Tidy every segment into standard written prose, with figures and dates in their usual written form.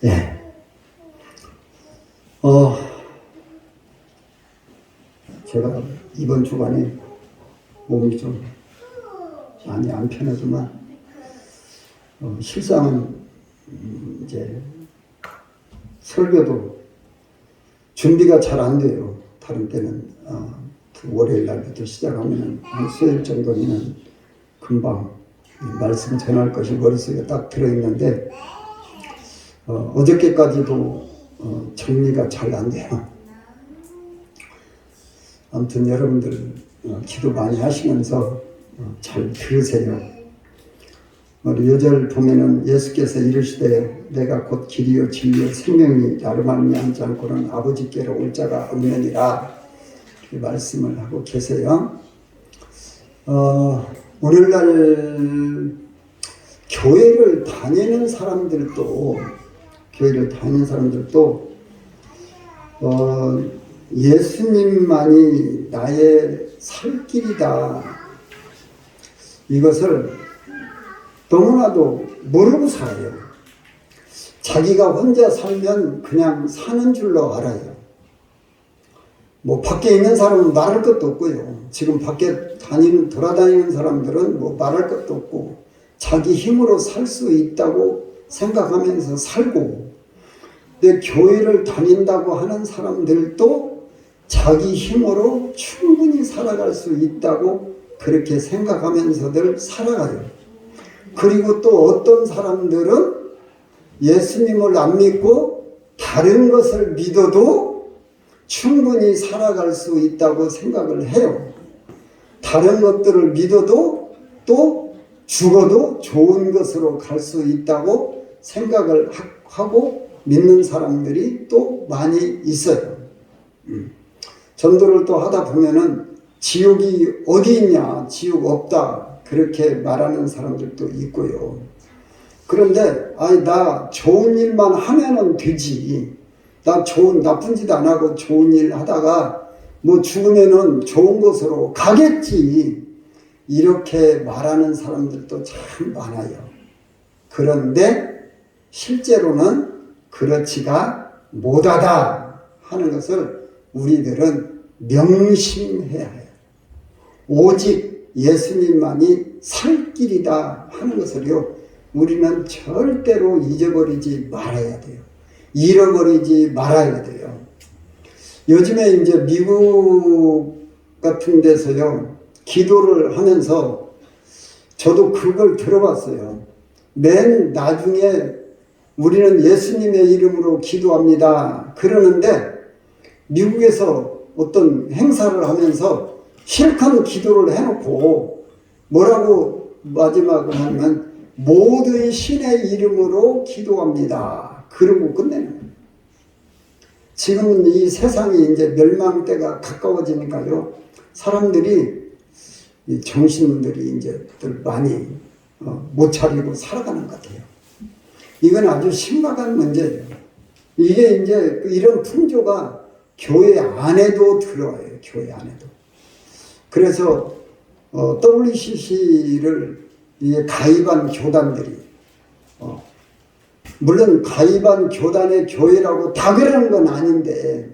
예. 제가 이번 주간에 몸이 좀 많이 안 편하지만, 실상은 이제 설교도 준비가 잘 안 돼요. 다른 때는 월요일 날부터 시작하면 한 수요일 정도면 금방 말씀 전할 것이 머릿속에 딱 들어있는데, 어저께까지도 정리가 잘 안 돼요. 아무튼 여러분들 기도 많이 하시면서 잘 들으세요. 우리 요절 보면은 예수께서 이르시되 내가 곧 길이요 진리요 생명이 나로 말미암지 않고는 아버지께로 올 자가 없느니라, 이렇게 말씀을 하고 계세요. 오늘날 교회를 다니는 사람들도 예수님만이 나의 살 길이다, 이것을 너무나도 모르고 살아요. 자기가 혼자 살면 그냥 사는 줄로 알아요. 뭐 밖에 있는 사람은 말할 것도 없고요. 지금 밖에 돌아다니는 사람들은 뭐 말할 것도 없고 자기 힘으로 살 수 있다고 생각하면서 살고, 근데 교회를 다닌다고 하는 사람들도 자기 힘으로 충분히 살아갈 수 있다고 그렇게 생각하면서들 살아가요. 그리고 또 어떤 사람들은 예수님을 안 믿고 다른 것을 믿어도 충분히 살아갈 수 있다고 생각을 해요. 다른 것들을 믿어도 또 죽어도 좋은 것으로 갈 수 있다고 생각을 하고 믿는 사람들이 또 많이 있어요. 전도를 또 하다 보면은 지옥이 어디 있냐, 지옥 없다, 그렇게 말하는 사람들도 있고요. 그런데 나 좋은 일만 하면은 되지, 나 나쁜 짓 안 하고 좋은 일 하다가 뭐 죽으면은 좋은 곳으로 가겠지, 이렇게 말하는 사람들도 참 많아요. 그런데 실제로는 그렇지가 못하다 하는 것을 우리들은 명심해야 해요. 오직 예수님만이 살 길이다 하는 것을요, 우리는 절대로 잊어버리지 말아야 돼요. 잃어버리지 말아야 돼요. 요즘에 이제 미국 같은 데서요, 기도를 하면서 저도 그걸 들어봤어요. 맨 나중에 우리는 예수님의 이름으로 기도합니다 그러는데, 미국에서 어떤 행사를 하면서 실컷 기도를 해놓고 뭐라고 마지막을 하면 모든 신의 이름으로 기도합니다 그러고 끝내는 거예요. 지금은 이 세상이 이제 멸망 때가 가까워지니까요, 사람들이 정신들이 이제 많이 못 차리고 살아가는 것 같아요. 이건 아주 심각한 문제예요. 이게 이제 이런 풍조가 교회 안에도 들어와요. 교회 안에도. 그래서 WCC를 가입한 교단들이, 물론 가입한 교단의 교회라고 다 그러는 건 아닌데,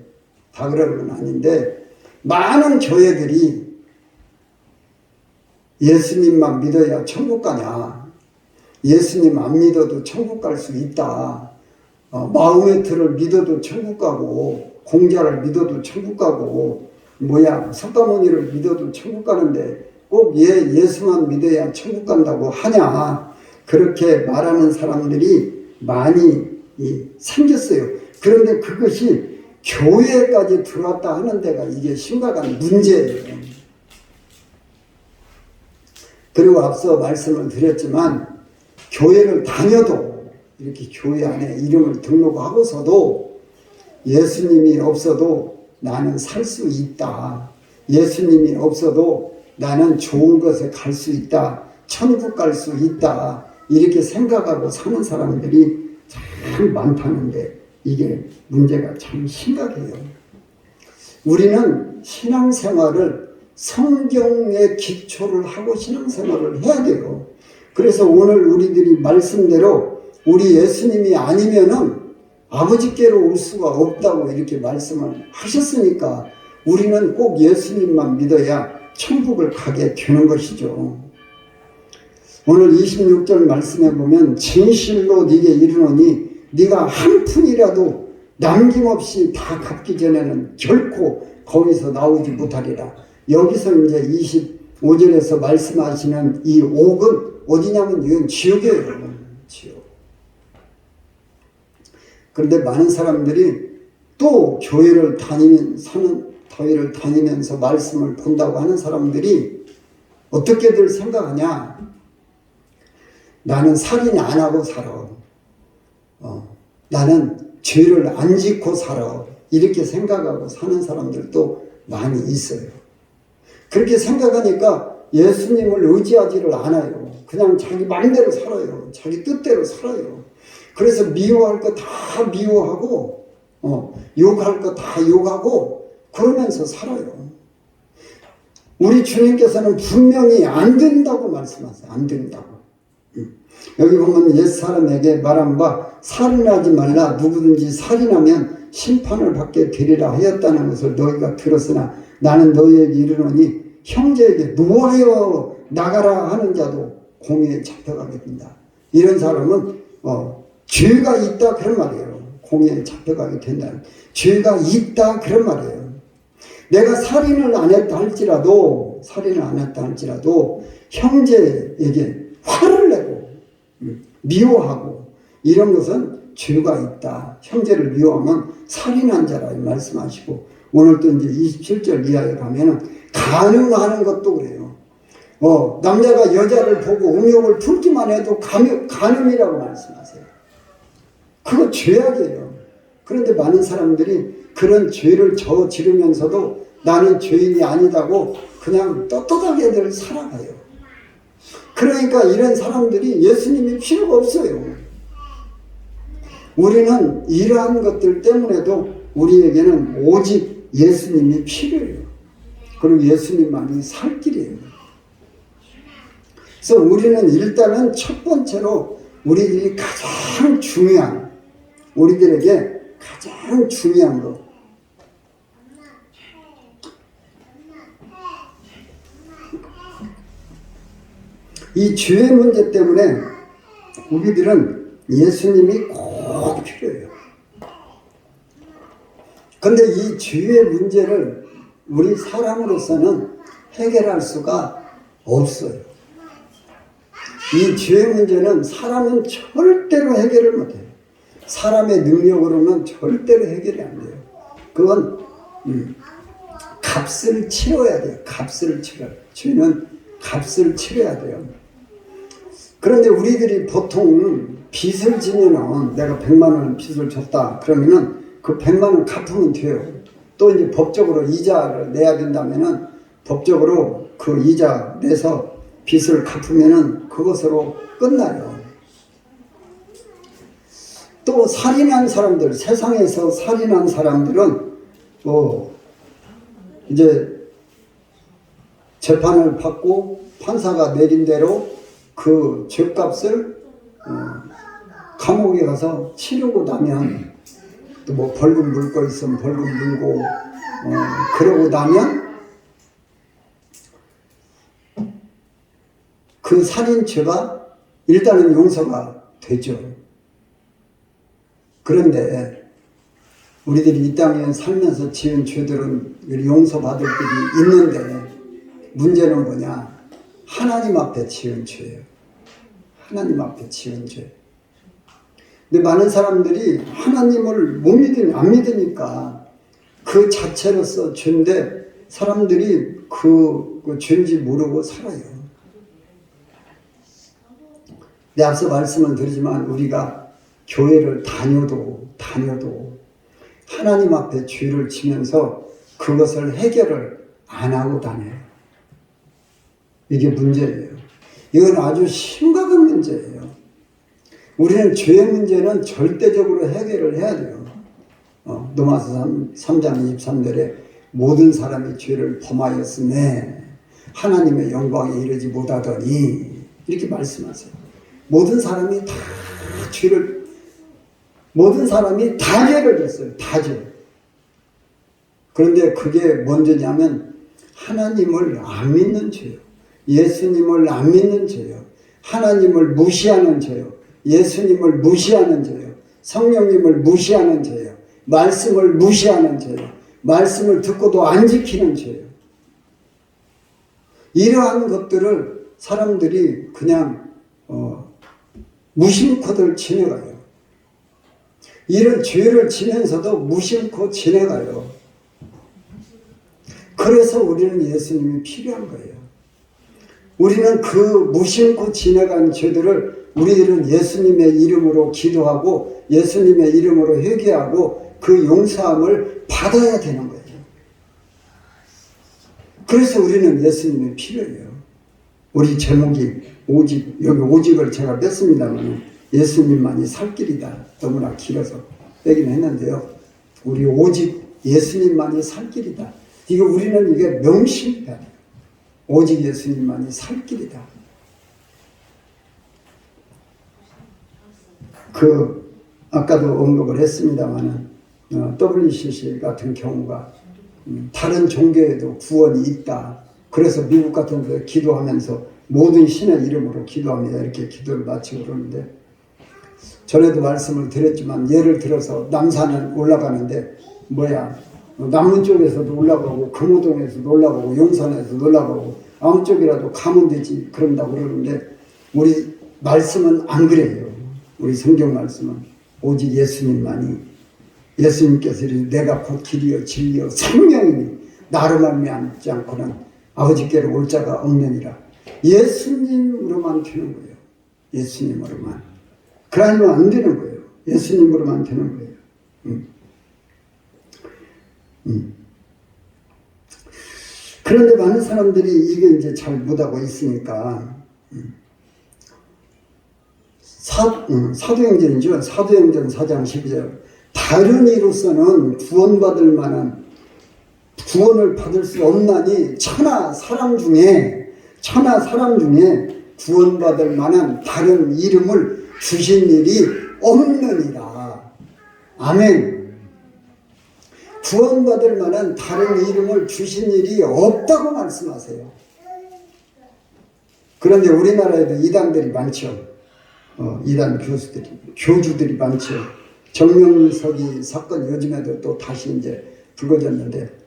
많은 교회들이 예수님만 믿어야 천국 가냐, 예수님 안 믿어도 천국 갈 수 있다, 마음의 틀을 믿어도 천국 가고, 공자를 믿어도 천국 가고, 석가모니를 믿어도 천국 가는데 꼭 예수만 믿어야 천국 간다고 하냐, 그렇게 말하는 사람들이 많이 생겼어요. 그런데 그것이 교회까지 들어왔다 하는 데가 이게 심각한 문제예요. 그리고 앞서 말씀을 드렸지만, 교회를 다녀도 이렇게 교회 안에 이름을 등록하고서도 예수님이 없어도 나는 살 수 있다, 예수님이 없어도 나는 좋은 것에 갈 수 있다, 천국 갈 수 있다, 이렇게 생각하고 사는 사람들이 참 많다는데, 이게 문제가 참 심각해요. 우리는 신앙생활을 성경에 기초를 하고 신앙생활을 해야 돼요. 그래서 오늘 우리들이 말씀대로 우리 예수님이 아니면은 아버지께로 올 수가 없다고 이렇게 말씀을 하셨으니까 우리는 꼭 예수님만 믿어야 천국을 가게 되는 것이죠. 오늘 26절 말씀에 보면 진실로 네게 이르노니 네가 한 푼이라도 남김없이 다 갚기 전에는 결코 거기서 나오지 못하리라. 여기서 이제 25절에서 말씀하시는 이 옥은 어디냐면 이건 지옥이에요. 지옥. 그런데 많은 사람들이 또 교회를 다니면서 말씀을 본다고 하는 사람들이 어떻게들 생각하냐? 나는 살인 안 하고 살아. 나는 죄를 안 짓고 살아. 이렇게 생각하고 사는 사람들도 많이 있어요. 그렇게 생각하니까 예수님을 의지하지를 않아요. 그냥 자기 마음대로 살아요. 자기 뜻대로 살아요. 그래서 미워할 거 다 미워하고 욕할 거 다 욕하고 그러면서 살아요. 우리 주님께서는 분명히 안 된다고 말씀하세요. 안 된다고. 여기 보면 옛사람에게 말한 바 살인하지 말라. 누구든지 살인하면 심판을 받게 되리라 하였다는 것을 너희가 들었으나 나는 너희에게 이르노니 형제에게 노하여 나가라 하는 자도 공의에 잡혀가게 된다. 이런 사람은 죄가 있다 그런 말이에요. 공의에 잡혀가게 된다는. 죄가 있다 그런 말이에요. 내가 살인을 안 했다 할지라도 형제에게 화를 내고 미워하고 이런 것은 죄가 있다. 형제를 미워하면 살인한 자라 말씀하시고 오늘 또 이제 27절 이하에 가면은 간음하는 것도 그래요. 남자가 여자를 보고 음욕을 품기만 해도 간음이라고 말씀하세요. 그거 죄악이에요. 그런데 많은 사람들이 그런 죄를 저지르면서도 나는 죄인이 아니다고 그냥 떳떳하게들 살아가요. 그러니까 이런 사람들이 예수님이 필요가 없어요. 우리는 이러한 것들 때문에도 우리에게는 오직 예수님이 필요해요. 그리고 예수님만이 살 길이에요. 그래서 우리는 일단은 첫 번째로 우리들이 우리들에게 가장 중요한 것. 이 죄의 문제 때문에 우리들은 예수님이 꼭 필요해요. 그런데 이 죄의 문제를 우리 사람으로서는 해결할 수가 없어요. 이 죄의 문제는 사람은 절대로 해결을 못해요. 사람의 능력으로는 절대로 해결이 안 돼요. 그건 값을 치러야 돼요. 죄는 값을 치러야 돼요. 그런데 우리들이 보통 빚을 지면은 내가 100만 원 빚을 졌다 그러면은 그 100만 원 갚으면 돼요. 또 이제 법적으로 이자를 내야 된다면은 법적으로 그 이자 내서 빚을 갚으면은 그것으로 끝나요. 또 살인한 사람들, 세상에서 살인한 사람들은 이제 재판을 받고 판사가 내린 대로 그 죄값을 감옥에 가서 치르고 나면 또 뭐 벌금 물 거 있으면 벌금 물고 그러고 나면 그 살인죄가 일단은 용서가 되죠. 그런데 우리들이 이 땅에 살면서 지은 죄들은 용서받을 길이 있는데 문제는 뭐냐? 하나님 앞에 지은 죄예요. 하나님 앞에 지은 죄. 근데 많은 사람들이 하나님을 안 믿으니까 그 자체로서 죄인데 사람들이 그 죄인지 모르고 살아요. 내 앞서 말씀을 드리지만 우리가 교회를 다녀도 하나님 앞에 죄를 지면서 그것을 해결을 안 하고 다녀요. 이게 문제예요. 이건 아주 심각한 문제예요. 우리는 죄의 문제는 절대적으로 해결을 해야 돼요. 로마서 3장 23절에 모든 사람이 죄를 범하였음에 하나님의 영광에 이르지 못하더니 이렇게 말씀하세요. 모든 사람이 다 죄를, 모든 사람이 다 죄를 졌어요. 다 죄. 그런데 그게 먼저냐면 하나님을 안 믿는 죄요. 예수님을 안 믿는 죄요. 하나님을 무시하는 죄요. 예수님을 무시하는 죄요. 성령님을 무시하는 죄요. 말씀을 무시하는 죄요. 말씀을 듣고도 안 지키는 죄요. 이러한 것들을 사람들이 그냥 무심코들 지내가요. 이런 죄를 지면서도 무심코 지내가요. 그래서 우리는 예수님이 필요한 거예요. 우리는 그 무심코 지내간 죄들을 우리들은 예수님의 이름으로 기도하고 예수님의 이름으로 회개하고 그 용서함을 받아야 되는 거예요. 그래서 우리는 예수님이 필요해요. 우리 제목이 오직, 여기 오직을 제가 뺐습니다만 예수님만이 살 길이다. 너무나 길어서 빼긴 했는데요. 우리 오직 예수님만이 살 길이다. 이거 우리는 이게 명심해야 돼요. 오직 예수님만이 살 길이다. 아까도 언급을 했습니다만 WCC 같은 경우가 다른 종교에도 구원이 있다. 그래서 미국 같은 데 기도하면서 모든 신의 이름으로 기도합니다. 이렇게 기도를 마치고 그러는데 전에도 말씀을 드렸지만 예를 들어서 남산을 올라가는데 남문 쪽에서도 올라가고 금호동에서도 올라가고 용산에서도 올라가고 아무 쪽이라도 가면 되지 그런다고 그러는데 우리 말씀은 안 그래요. 우리 성경 말씀은 오직 예수님만이 예수님께서 내가 곧 길이요 진리요 생명이니 나로 말미암지 않고는 아버지께로 올 자가 없느니라. 예수님으로만 되는 거예요. 예수님으로만. 그러면 안 되는 거예요. 예수님으로만 되는 거예요. 그런데 많은 사람들이 이게 이제 잘 못하고 있으니까 사도행전이죠. 사도행전 4장 12절 다른 이로서는 구원받을 만한 구원을 받을 수 없나니 천하 사람 중에 구원받을 만한 다른 이름을 주신 일이 없느니라. 아멘. 구원받을 만한 다른 이름을 주신 일이 없다고 말씀하세요. 그런데 우리나라에도 이단들이 많죠. 이단 교주들이 많죠. 정명석이 사건 요즘에도 또 다시 이제 불거졌는데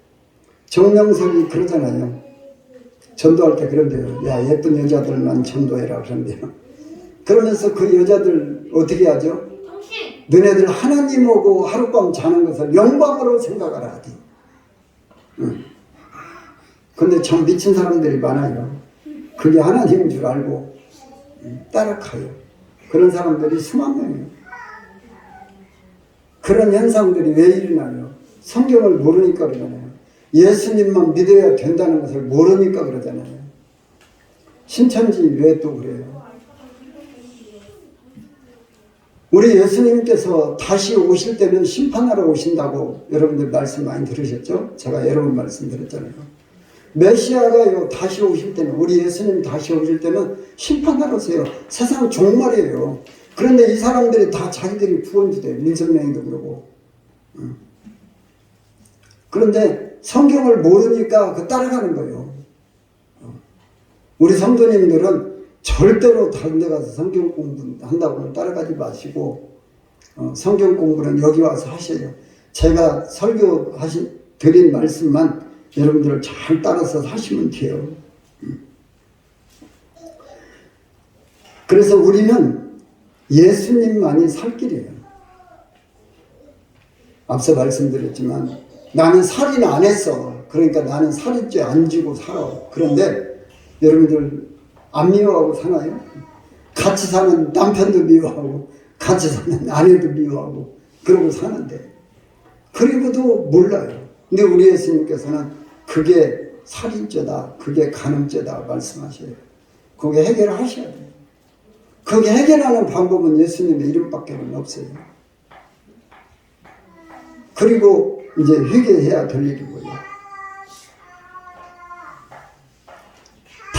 정명석이 그러잖아요. 전도할 때 그런데요. 야, 예쁜 여자들만 전도해라 그런데요. 그러면서 그 여자들 어떻게 하죠? 너네들 하나님하고 하룻밤 자는 것을 영광으로 생각하라 하디. 근데 참 미친 사람들이 많아요. 그게 하나님인 줄 알고 따라가요. 그런 사람들이 수만 명이에요. 그런 현상들이 왜 일어나요? 성경을 모르니까 그러잖아요. 예수님만 믿어야 된다는 것을 모르니까 그러잖아요. 신천지 왜 또 그래요? 우리 예수님께서 다시 오실 때는 심판하러 오신다고 여러분들 말씀 많이 들으셨죠? 제가 여러 번 말씀드렸잖아요. 메시아가요 다시 오실 때는 우리 예수님 다시 오실 때는 심판하러 오세요. 세상 종말이에요. 그런데 이 사람들이 다 자기들이 구원주대요. 민석명이도 그러고. 그런데 성경을 모르니까 따라가는 거예요. 우리 성도님들은 절대로 다른 데 가서 성경 공부한다고는 따라가지 마시고 성경 공부는 여기 와서 하셔요. 제가 드린 말씀만 여러분들 잘 따라서 하시면 돼요. 그래서 우리는 예수님만이 살 길이에요. 앞서 말씀드렸지만 나는 살인 안 했어. 그러니까 나는 살인죄 안 지고 살아. 그런데 여러분들 안 미워하고 사나요? 같이 사는 남편도 미워하고 같이 사는 아내도 미워하고 그러고 사는데 그리고도 몰라요. 근데 우리 예수님께서는 그게 살인죄다, 그게 간음죄다 말씀하셔요. 그게 해결을 하셔야 돼요. 그게 해결하는 방법은 예수님의 이름밖에 없어요. 그리고 이제 회개해야 될 일이고요.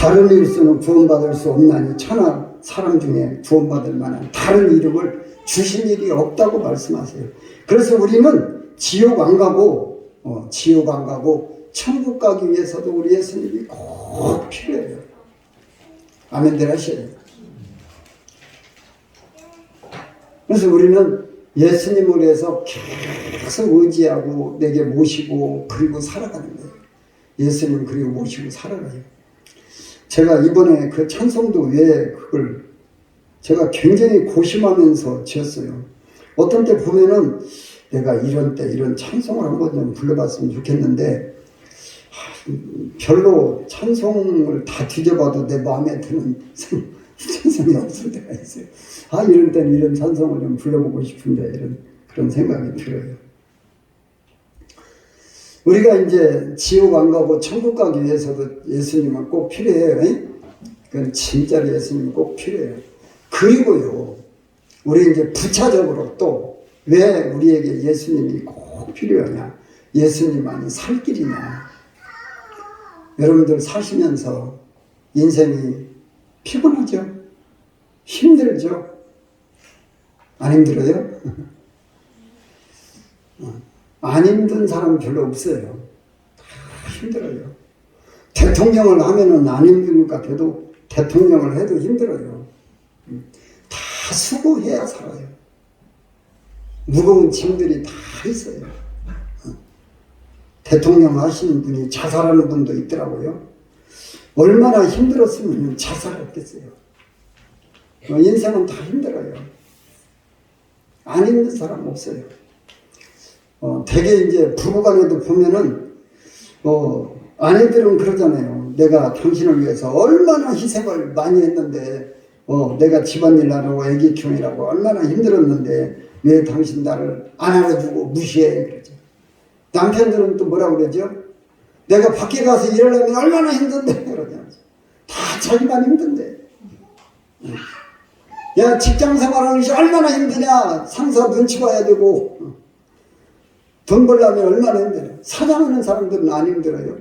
다른 이로서는 구원받을 수 없나니 천하 사람 중에 구원받을 만한 다른 이름을 주신 일이 없다고 말씀하세요. 그래서 우리는 지옥 안 가고 천국 가기 위해서도 우리 예수님이 꼭 필요해요. 아멘들 하셔요. 그래서 우리는 예수님을 위해서 계속 의지하고 내게 모시고 그리고 살아가는 거예요. 예수님 그리고 모시고 살아가요. 제가 이번에 그 찬송도 왜 그걸 제가 굉장히 고심하면서 지었어요. 어떤 때 보면은 내가 이런 때 이런 찬송을 한번 좀 불러봤으면 좋겠는데 별로 찬송을 다 뒤져봐도 내 마음에 드는 찬송이 없을 때가 있어요. 이런 때는 이런 찬송을 좀 불러보고 싶은데 그런 생각이 들어요. 우리가 이제 지옥 안 가고 천국 가기 위해서도 예수님은 꼭 필요해요. 그건 진짜로 예수님은 꼭 필요해요. 그리고요, 우리 이제 부차적으로 또 왜 우리에게 예수님이 꼭 필요하냐? 예수님만이 살 길이냐? 여러분들 사시면서 인생이 피곤하죠? 힘들죠? 안 힘들어요? 안 힘든 사람 별로 없어요. 다 힘들어요. 대통령을 하면은 안 힘든 것 같아도 대통령을 해도 힘들어요. 다 수고해야 살아요. 무거운 짐들이 다 있어요. 대통령 하시는 분이 자살하는 분도 있더라고요. 얼마나 힘들었으면 자살했겠어요. 인생은 다 힘들어요. 안 힘든 사람 없어요. 대개 이제 부부간에도 보면은 아내들은 그러잖아요. 내가 당신을 위해서 얼마나 희생을 많이 했는데 내가 집안일 하라고 애기 키우느라고 얼마나 힘들었는데 왜 당신 나를 안 알아주고 무시해? 그러죠. 남편들은 또 뭐라고 그러죠? 내가 밖에 가서 일하려면 얼마나 힘든데 그러죠. 다 자기만 힘든데. 야, 직장 생활하는 것이 얼마나 힘드냐? 상사 눈치 봐야 되고 돈 벌려면 얼마나 힘드냐? 사장하는 사람들은 안 힘들어요.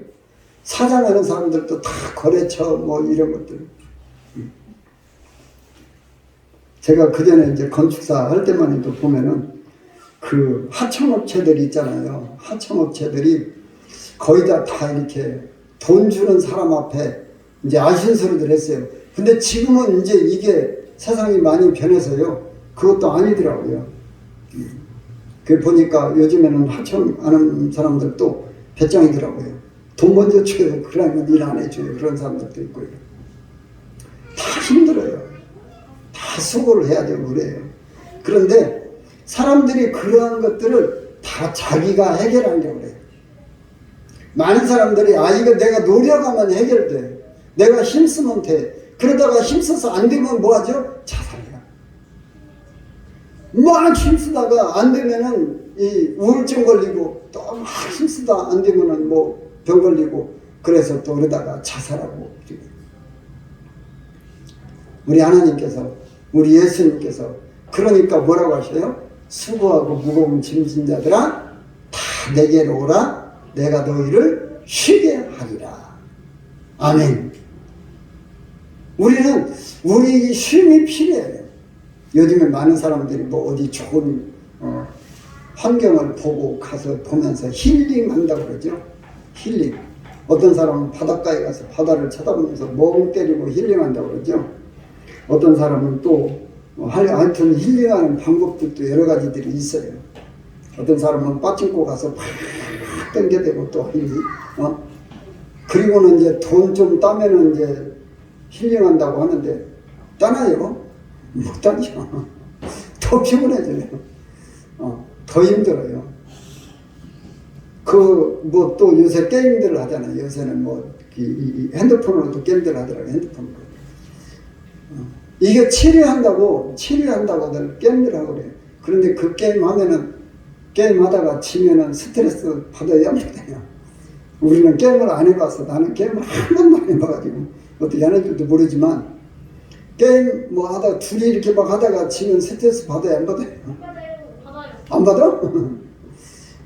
사장하는 사람들도 다 거래처 뭐 이런 것들. 제가 그전에 이제 건축사 할 때만 해도 보면은 그 하청업체들이 있잖아요. 하청업체들이 거의 다 이렇게 돈 주는 사람 앞에 이제 아신소리들 했어요. 근데 지금은 이제 이게 세상이 많이 변해서요. 그것도 아니더라고요. 그 보니까 요즘에는 하청하는 사람들도 배짱이더라고요. 돈 먼저 줘요. 그러면 일 안 해줘요. 그런 사람들도 있고요. 다 힘들어요. 다 수고를 해야 되고 그래요. 그런데 사람들이 그러한 것들을 다 자기가 해결하려고 그래요. 많은 사람들이 이거 내가 노력하면 해결돼. 내가 힘쓰면 돼. 그러다가 힘써서 안 되면 뭐 하죠? 자살해요. 막 힘쓰다가 안 되면은 이 우울증 걸리고 또 막 힘쓰다 안 되면은 뭐 병 걸리고 그래서 또 그러다가 자살하고. 우리 하나님께서 우리 예수님께서 그러니까 뭐라고 하셔요? 수고하고 무거운 짐진 자들아 다 내게로 오라. 내가 너희를 쉬게 하리라. 아멘. 우리는 우리 쉼이 필요해요. 요즘에 많은 사람들이 뭐 어디 좋은 환경을 보고 가서 보면서 힐링한다고 그러죠. 힐링. 어떤 사람은 바닷가에 가서 바다를 쳐다보면서 멍 때리고 힐링한다고 그러죠. 어떤 사람은 또 하여튼 힐링하는 방법들도 여러 가지들이 있어요. 어떤 사람은 빠찡코 가서 팍 땡겨대고 또 그리고는 이제 돈 좀 따면은 이제 힐링한다고 하는데 따나요? 못 따죠. 더 피곤해져요. 더 힘들어요. 뭐 또 요새 게임들 하잖아요. 요새는 뭐 이 핸드폰으로도 게임들 하더라고요. 핸드폰으로. 이게 치료한다고들 게임들 하고 그래요. 그런데 그 게임 하면은 게임 하다가 지면은 스트레스 받아야 합니다. 우리는 게임을 안 해봐서 나는 게임을 한 번도 안 해봐가지고 어떻게 하는지도 모르지만 게임 뭐 하다가 둘이 이렇게 막 하다가 지면 스트레스 받아야 안 받아요? 받아요. 안 받아?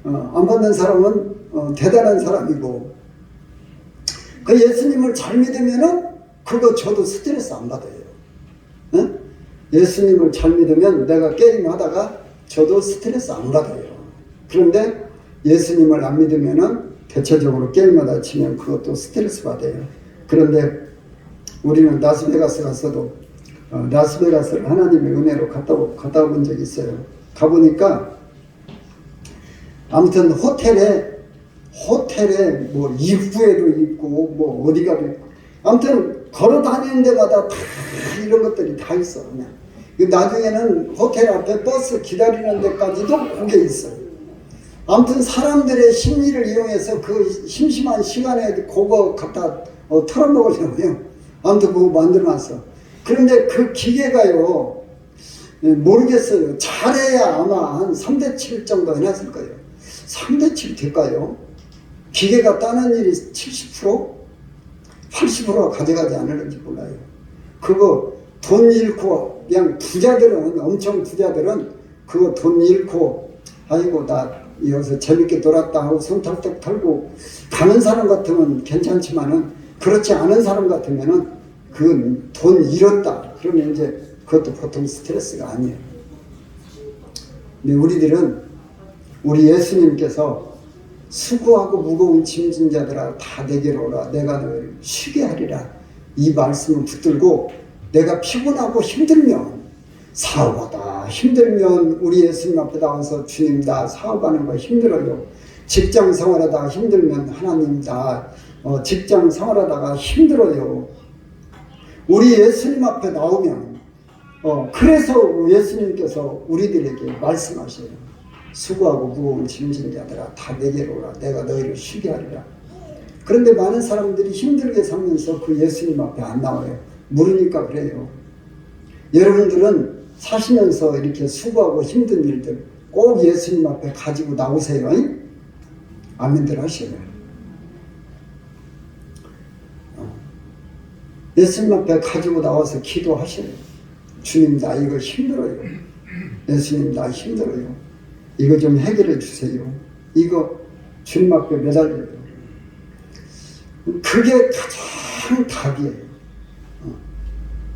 안 받는 사람은 대단한 사람이고 그 예수님을 잘 믿으면은 그거 저도 스트레스 안 받아요. 응? 예수님을 잘 믿으면 내가 게임하다가 저도 스트레스 안 받아요. 그런데 예수님을 안 믿으면은 대체적으로 게임하다 치면 그것도 스트레스 받아요. 그런데 우리는 라스베가스 갔어도 라스베가스를 하나님의 은혜로 갔다 본 적이 있어요. 가보니까 아무튼 호텔에 뭐 입구에도 있고 뭐 어디 가도 있고 아무튼 걸어 다니는 데마다 다 이런 것들이 다 있어. 그냥 나중에는 호텔 앞에 버스 기다리는 데까지도 그게 있어요. 아무튼 사람들의 심리를 이용해서 그 심심한 시간에 그거 갖다 털어먹으려고요. 아무튼 그거 만들어놨어. 그런데 그 기계가요, 모르겠어요. 잘해야 아마 한 3대7 정도 해놨을 거예요. 3대7 될까요? 기계가 따는 일이 70%? 80%가 가져가지 않을는지 몰라요. 그거 돈 잃고, 그냥 부자들은, 엄청 부자들은 그거 돈 잃고, 아이고, 나 여기서 재밌게 놀았다 하고 손 털떡 털고 가는 사람 같으면 괜찮지만은 그렇지 않은 사람 같으면은 그건 돈 잃었다. 그러면 이제 그것도 보통 스트레스가 아니에요. 근데 우리들은 우리 예수님께서 수고하고 무거운 짐진 자들아 다 내게로 오라 내가 너를 쉬게 하리라 이 말씀을 붙들고 내가 피곤하고 힘들면 사업하다 힘들면 우리 예수님 앞에 나와서 주님 나 사업하는 거 힘들어요. 직장 생활하다 힘들면 하나님 나 직장 생활하다가 힘들어요. 우리 예수님 앞에 나오면 그래서 예수님께서 우리들에게 말씀하셔요. 수고하고 무거운 짐진 자들아 다 내게로 오라 내가 너희를 쉬게 하리라. 그런데 많은 사람들이 힘들게 살면서 그 예수님 앞에 안 나와요. 모르니까 그래요. 여러분들은 사시면서 이렇게 수고하고 힘든 일들 꼭 예수님 앞에 가지고 나오세요. 아멘들 하셔요. 예수님 앞에 가지고 나와서 기도하셔요. 주님 나 이거 힘들어요. 예수님 나 힘들어요. 이거 좀 해결해 주세요. 이거 주님 앞에 매달려요. 그게 가장 답이에요.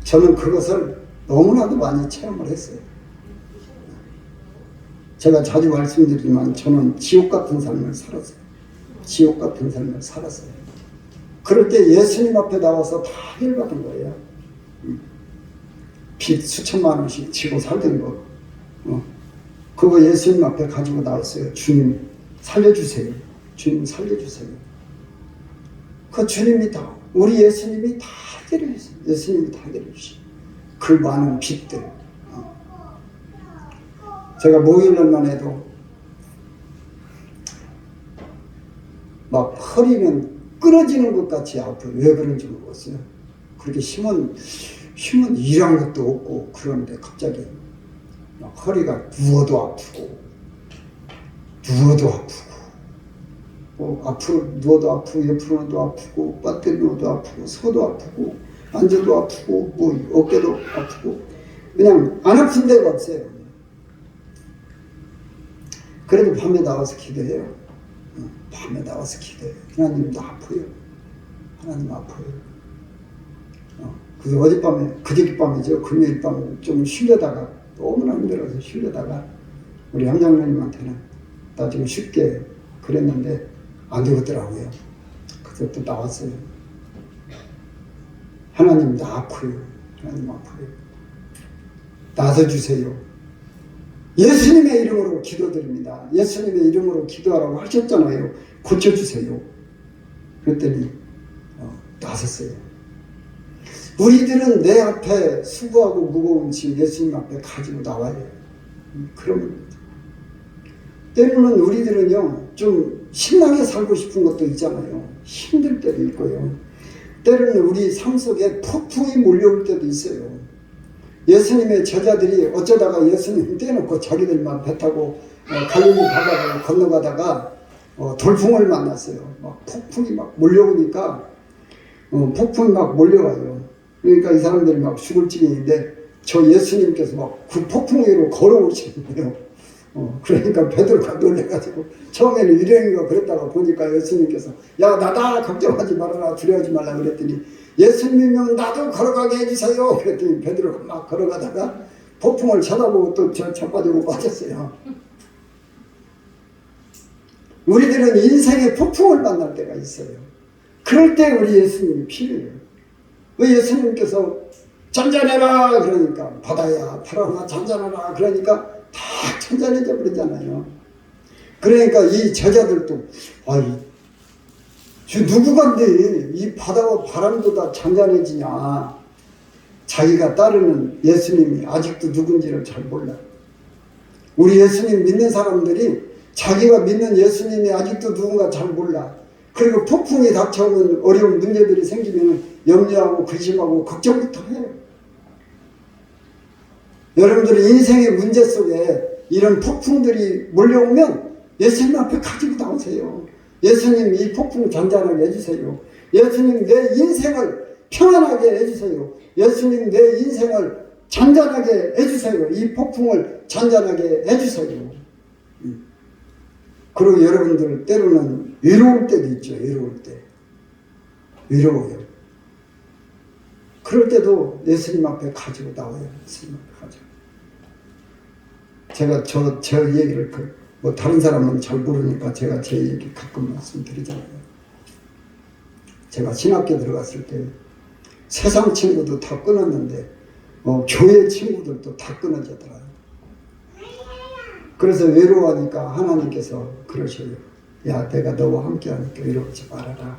저는 그것을 너무나도 많이 체험을 했어요. 제가 자주 말씀드리지만 저는 지옥 같은 삶을 살았어요. 지옥 같은 삶을 살았어요. 그럴 때 예수님 앞에 나와서 다 해결받은 거예요. 빚 수천만 원씩 지고 살던 거 그거 예수님 앞에 가지고 나왔어요. 주님 살려주세요. 주님 살려주세요. 그 주님이 다 우리 예수님이 다 해결해 주세요. 예수님이 다 해결해 주시죠. 그 많은 빚들. 제가 목요일날만 해도 막 허리는 끊어지는 것 같이 아파요. 왜 그런지 모르겠어요. 그렇게 힘은 일한 것도 없고 그런데 갑자기 막 허리가 누워도 아프고 앞으로 누워도 아프고 옆으로도 아프고 빠뜨려 누워도 아프고 서도 아프고 앉아도 아프고 어깨도 아프고 그냥 안 아픈 데가 없어요. 그래도 밤에 나와서 기도해요. 밤에 나와서 기도해요. 하나님 나 아파요. 하나님 아파요. 그래서 어젯밤에 그저께밤이죠. 금요일 밤에 좀 쉬려다가 너무나 힘들어서 쉬려다가 우리 함장님한테는 나 지금 쉽게 그랬는데 안 되겠더라고요. 그래서 또 나왔어요. 하나님 나 아파요. 하나님 아파요. 나서주세요. 예수님의 이름으로 기도드립니다. 예수님의 이름으로 기도하라고 하셨잖아요. 고쳐주세요. 그랬더니 나섰어요. 우리들은 내 앞에 수고하고 무거운 짐 예수님 앞에 가지고 나와요. 그러면 때로는 우리들은요 좀 신나게 살고 싶은 것도 있잖아요. 힘들 때도 있고요. 때로는 우리 삶 속에 폭풍이 몰려올 때도 있어요. 예수님의 제자들이 어쩌다가 예수님 떼놓고 자기들만 배 타고 갈릴리 바다를 건너가다가 돌풍을 만났어요. 막 폭풍이 막 몰려오니까 폭풍이 막 몰려와요. 그러니까 이 사람들이 막 죽을 지경인데 저 예수님께서 막 그 폭풍 위로 걸어오시는 거예요. 그러니까 베드로가 놀래가지고 처음에는 일행인가 그랬다가 보니까 예수님께서 야 나다 걱정하지 말아라 두려워하지 말라 그랬더니 예수님은 나도 걸어가게 해주세요. 그랬더니 베드로가 막 걸어가다가 폭풍을 쳐다보고 또 자빠지고 빠졌어요. 우리들은 인생의 폭풍을 만날 때가 있어요. 그럴 때 우리 예수님이 필요해요. 왜 예수님께서 잔잔해라 그러니까 바다야 바람아 잔잔하라 그러니까 다 잔잔해져 버리잖아요. 그러니까 이 제자들도 아이 누구간데 이 바다와 바람도 다 잔잔해지냐. 자기가 따르는 예수님이 아직도 누군지를 잘 몰라. 우리 예수님 믿는 사람들이 자기가 믿는 예수님이 아직도 누군가 잘 몰라. 그리고 폭풍이 닥쳐오는 어려운 문제들이 생기면 염려하고 근심하고 걱정부터 해요. 여러분들이 인생의 문제 속에 이런 폭풍들이 몰려오면 예수님 앞에 가지고 나오세요. 예수님 이 폭풍 잔잔하게 해주세요. 예수님 내 인생을 평안하게 해주세요. 예수님 내 인생을 잔잔하게 해주세요. 이 폭풍을 잔잔하게 해주세요. 그리고 여러분들 때로는 외로울 때도 있죠. 외로울 때. 외로워요. 그럴 때도 예수님 앞에 가지고 나와요. 예수님 앞에 가지고. 제가 제 얘기를 뭐 다른 사람은 잘 모르니까 제가 제 얘기 가끔 말씀드리잖아요. 제가 신학교 들어갔을 때 세상 친구도 다 끊었는데 교회 친구들도 다 끊어지더라고요. 그래서 외로워하니까 하나님께서 그러셔요. 야, 내가 너와 함께하니까 외롭지 말아라.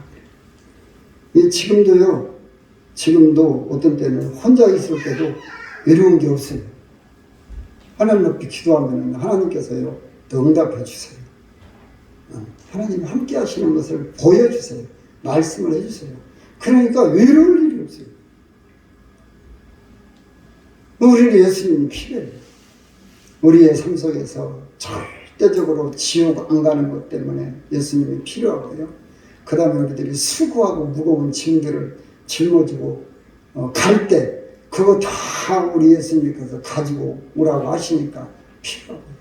지금도 어떤 때는 혼자 있을 때도 외로운 게 없어요. 하나님 앞에 기도하면 하나님께서요 또 응답해 주세요. 하나님 함께 하시는 것을 보여주세요. 말씀을 해주세요. 그러니까 외로울 일이 없어요. 우리는 예수님이 필요해요. 우리의 삶 속에서 절대적으로 지옥 안 가는 것 때문에 예수님이 필요하고요. 그 다음에 우리들이 수고하고 무거운 짐들을 짊어지고 갈 때 그거 다 우리 예수님께서 가지고 오라고 하시니까 필요하고요.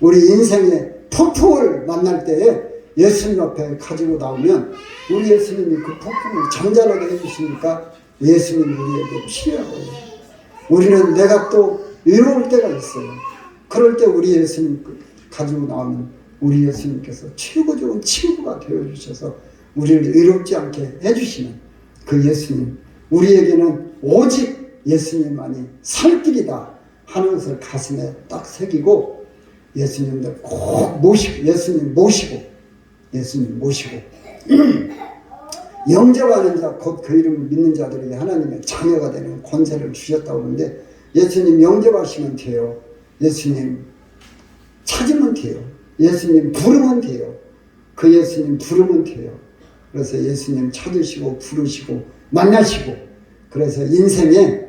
우리 인생의 폭풍을 만날 때에 예수님 앞에 가지고 나오면 우리 예수님이 그 폭풍을 잔잔하게 해주시니까 예수님이 우리에게 필요하고요. 우리는 내가 또 외로울 때가 있어요. 그럴 때 우리 예수님 가지고 나오면 우리 예수님께서 최고 좋은 친구가 되어주셔서 우리를 외롭지 않게 해주시는 그 예수님. 우리에게는 오직 예수님만이 살 길이다 하는 것을 가슴에 딱 새기고 예수님들 꼭 모시고 예수님 모시고 영접하는 자 곧 그 이름을 믿는 자들에게 하나님의 자녀가 되는 권세를 주셨다고 하는데 예수님 영접하시면 돼요. 예수님 찾으면 돼요. 예수님 부르면 돼요. 그 예수님 부르면 돼요. 그래서 예수님 찾으시고 부르시고 만나시고 그래서 인생에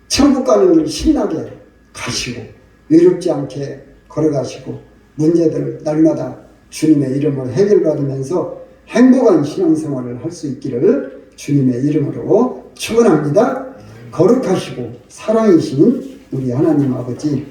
천국 가는 길 신나게 가시고 외롭지 않게 걸어가시고 문제들을 날마다 주님의 이름으로 해결받으면서 행복한 신앙생활을 할 수 있기를 주님의 이름으로 축원합니다. 거룩하시고 사랑이신 우리 하나님 아버지